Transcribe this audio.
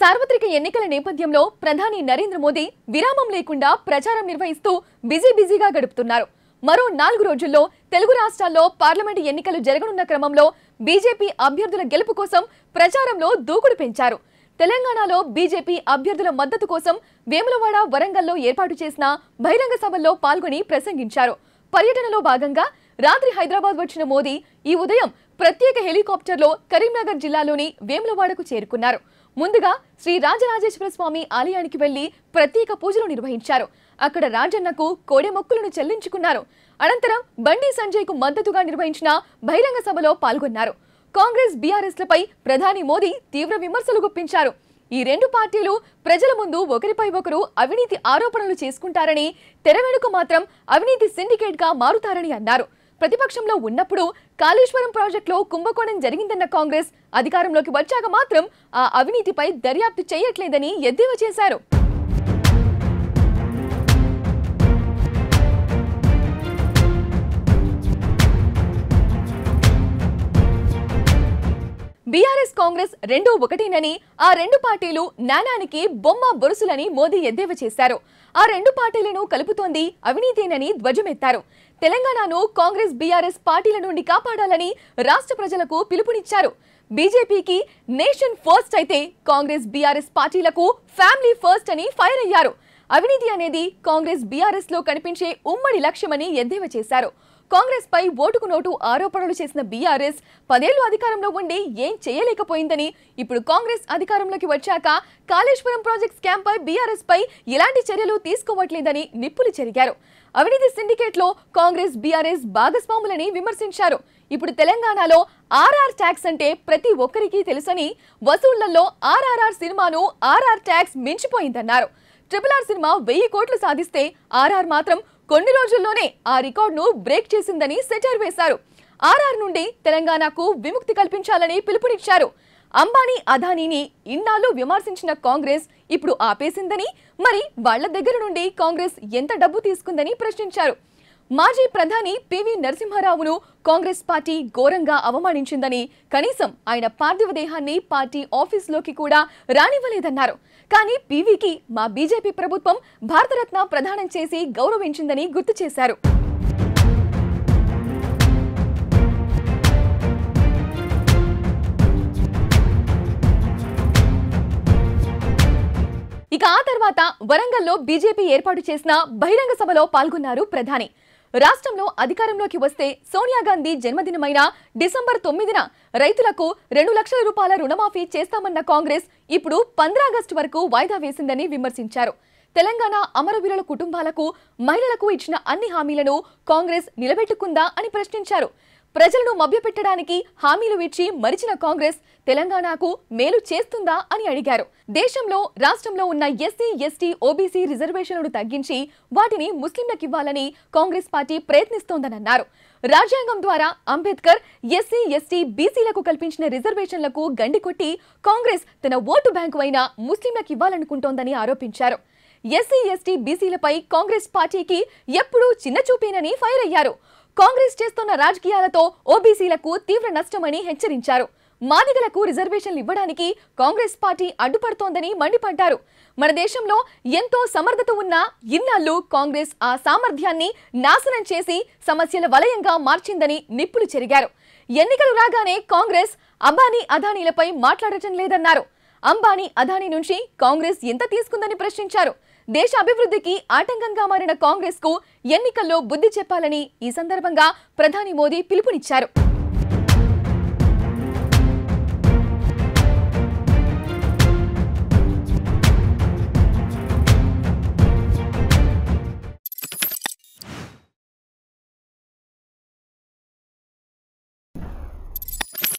సార్వత్రిక ఎన్నికల నేపథ్యంలో ప్రధాని నరేంద్ర మోదీ విరామం లేకుండా ప్రచారం నిర్వహిస్తూ బిజీగా గడుపుతున్నారు. మరో 4 రోజుల్లో తెలుగు రాష్ట్రాల్లో పార్లమెంట్ ఎన్నికలు జరగనున్న క్రమంలో బీజేపీ అభ్యర్థుల గెలుపు కోసం ప్రచారంలో దూకుడు పెంచారు. తెలంగాణలో బీజేపీ అభ్యర్థుల మద్దతు కోసం వేములవాడ, వరంగల్లో ఏర్పాటు చేసిన బహిరంగ సభల్లో పాల్గొని ప్రసంగించారు. పర్యటనలో భాగంగా రాత్రి హైదరాబాద్ వచ్చిన మోదీ ఈ ఉదయం ప్రత్యేక హెలికాప్టర్లో కరీంనగర్ జిల్లాలోని వేములవాడకు చేరుకున్నారు. ముందుగా శ్రీ రాజరాజేశ్వర స్వామి ఆలయానికి వెళ్లి ప్రత్యేక పూజలు నిర్వహించారు. అక్కడ రాజన్నకు కోడె మొక్కులను చెల్లించుకున్నారు. అనంతరం బండి సంజయ్ కు మద్దతుగా నిర్వహించిన బహిరంగ సభలో పాల్గొన్నారు. కాంగ్రెస్, బీఆర్ఎస్లపై ప్రధాని మోదీ తీవ్ర విమర్శలు గుప్పించారు. ఈ రెండు పార్టీలు ప్రజల ముందు ఒకరిపై ఒకరు అవినీతి ఆరోపణలు చేసుకుంటారని, తెర వెనుక మాత్రం అవినీతి సిండికేట్ గా మారుతారని అన్నారు. ప్రతిపక్షంలో ఉన్నప్పుడు కాళేశ్వరం ప్రాజెక్టులో కుంభకోణం జరిగిందన్న కాంగ్రెస్ అధికారంలోకి వచ్చాక మాత్రం ఆ అవినీతిపై దర్యాప్తు చేయట్లేదని ఎద్దేవా చేశారు. బీఆర్ఎస్, కాంగ్రెస్ రెండూ ఒకటేనని, ఆ రెండు పార్టీలు నాణానికి బొమ్మ బొరుసులని మోదీ ఎద్దేవా చేశారు. ఆ రెండు పార్టీలను కలుపుతోంది అవినీతేనని ధ్వజమెత్తారు. తెలంగాణను కాంగ్రెస్, బీఆర్ఎస్ పార్టీల నుండి కాపాడాలని రాష్ట్ర ప్రజలకు పిలుపునిచ్చారు. బీజేపీకి నేషన్ ఫస్ట్ అయితే కాంగ్రెస్, బీఆర్ఎస్ పార్టీలకు ఫ్యామిలీ ఫస్ట్ అని ఫైర్ అయ్యారు. అవినీతి అనేది కాంగ్రెస్, బీఆర్ఎస్ లో కనిపించే ఉమ్మడి లక్ష్యమని ఎద్దేవా చేశారు. కాంగ్రెస్ పై ఓటుకు నోటు ఆరోపణలు చేసిన బీఆర్ఎస్ 10 ఏళ్లు అధికారంలో ఉండి ఏం చేయలేకపోయిందని, ఇప్పుడు కాంగ్రెస్ అధికారంలోకి వచ్చాక కాళేశ్వరం ప్రాజెక్ట్ స్కామ్ పై బీఆర్ఎస్ పై ఎలాంటి చర్యలు తీసుకోవట్లేదని నిప్పులు చెరిగారు. అవినీతి సిండికేట్ లో కాంగ్రెస్, బీఆర్ఎస్ భాగస్వాములని విమర్శించారు. ఇప్పుడు తెలంగాణలో ఆర్ఆర్ ట్యాక్స్ అంటే ప్రతి ఒక్కరికి తెలుసని, వసూళ్లలో ఆర్ఆర్ఆర్ సినిమాను ఆర్ఆర్ ట్యాక్స్ మించిపోయిందన్నారు. RRR సినిమా 1000 కోట్లు సాధిస్తే ఆర్ఆర్ మాత్రం కొన్ని రోజుల్లోనే ఆ రికార్డును బ్రేక్ చేసిందని సెటైర్ వేశారు. ఆర్ఆర్ నుండి తెలంగాణకు విముక్తి కల్పించాలని పిలుపునిచ్చారు. అంబానీ, అదానీని ఇన్నాళ్లు విమర్శించిన కాంగ్రెస్ ఇప్పుడు ఆపేసిందని, మరి వాళ్ల దగ్గర నుండి కాంగ్రెస్ ఎంత డబ్బు తీసుకుందని ప్రశ్నించారు. మాజీ ప్రధాని పివి నరసింహారావును కాంగ్రెస్ పార్టీ ఘోరంగా అవమానించిందని, కనీసం ఆయన పార్థివ దేహాన్ని పార్టీ ఆఫీసులోకి కూడా రానివ్వలేదన్నారు. కానీ పివికి మా బీజేపీ ప్రభుత్వం భారతరత్న ప్రదానం చేసి గౌరవించిందని గుర్తు చేశారు. ఇక ఆ తర్వాత వరంగల్లో బీజేపీ ఏర్పాటు చేసిన బహిరంగ సభలో పాల్గొన్నారు ప్రధాని. రాష్ట్రంలో అధికారంలోకి వస్తే సోనియా గాంధీ జన్మదినమైన డిసెంబర్ 9న రైతులకు 2 లక్షల రూపాయల రుణమాఫీ చేస్తామన్న కాంగ్రెస్ ఇప్పుడు 15 ఆగస్టు వరకు వాయిదా వేసిందని విమర్శించారు. తెలంగాణ అమరవీరుల కుటుంబాలకు, మహిళలకు ఇచ్చిన అన్ని హామీలను కాంగ్రెస్ నిలబెట్టుకుందా అని ప్రశ్నించారు. ప్రజలను మభ్యపెట్టడానికి హామీలు ఇచ్చి మరిచిన కాంగ్రెస్ తెలంగాణకు మేలు చేస్తుందా అని అడిగారు. దేశంలో, రాష్ట్రంలో ఉన్న ఎస్సీ, ఎస్టీ, ఓబీసీ రిజర్వేషన్లను తగ్గించి వాటిని ముస్లింలకు ఇవ్వాలని కాంగ్రెస్ పార్టీ ప్రయత్నిస్తోందన్నారు. రాజ్యాంగం ద్వారా అంబేద్కర్ ఎస్సీ, ఎస్టీ, బీసీలకు కల్పించిన రిజర్వేషన్లకు గండి కొట్టి కాంగ్రెస్ తన ఓటు బ్యాంకు అయిన ముస్లింలకు ఇవ్వాలనుకుంటోందని ఆరోపించారు. ఎస్సీ, ఎస్టీ, బీసీలపై కాంగ్రెస్ పార్టీకి ఎప్పుడూ చిన్నచూపేనని ఫైర్ అయ్యారు. కాంగ్రెస్ చేస్తున్న రాజకీయాలతో ఓబీసీలకు తీవ్ర నష్టమని హెచ్చరించారు. మాదిగలకు రిజర్వేషన్లు ఇవ్వడానికి కాంగ్రెస్ పార్టీ అడ్డుపడుతోందని మండిపడ్డారు. మన దేశంలో ఎంతో సమర్థత ఉన్న ఇన్నాళ్లు కాంగ్రెస్ ఆ సామర్థ్యాన్ని నాశనం చేసి సమస్యల వలయంగా మార్చిందని నిప్పులు చెరిగారు. ఎన్నికలు రాగానే కాంగ్రెస్ అంబానీ, అదానీలపై మాట్లాడటం లేదన్నారు. అంబానీ, అదానీ నుంచి కాంగ్రెస్ ఎంత తీసుకుందని ప్రశ్నించారు. దేశ అభివృద్ధికి ఆటంకంగా మారిన కాంగ్రెస్ కు ఎన్నికల్లో బుద్ధి చెప్పాలని ఈ సందర్భంగా ప్రధాని మోదీ పిలుపునిచ్చారు.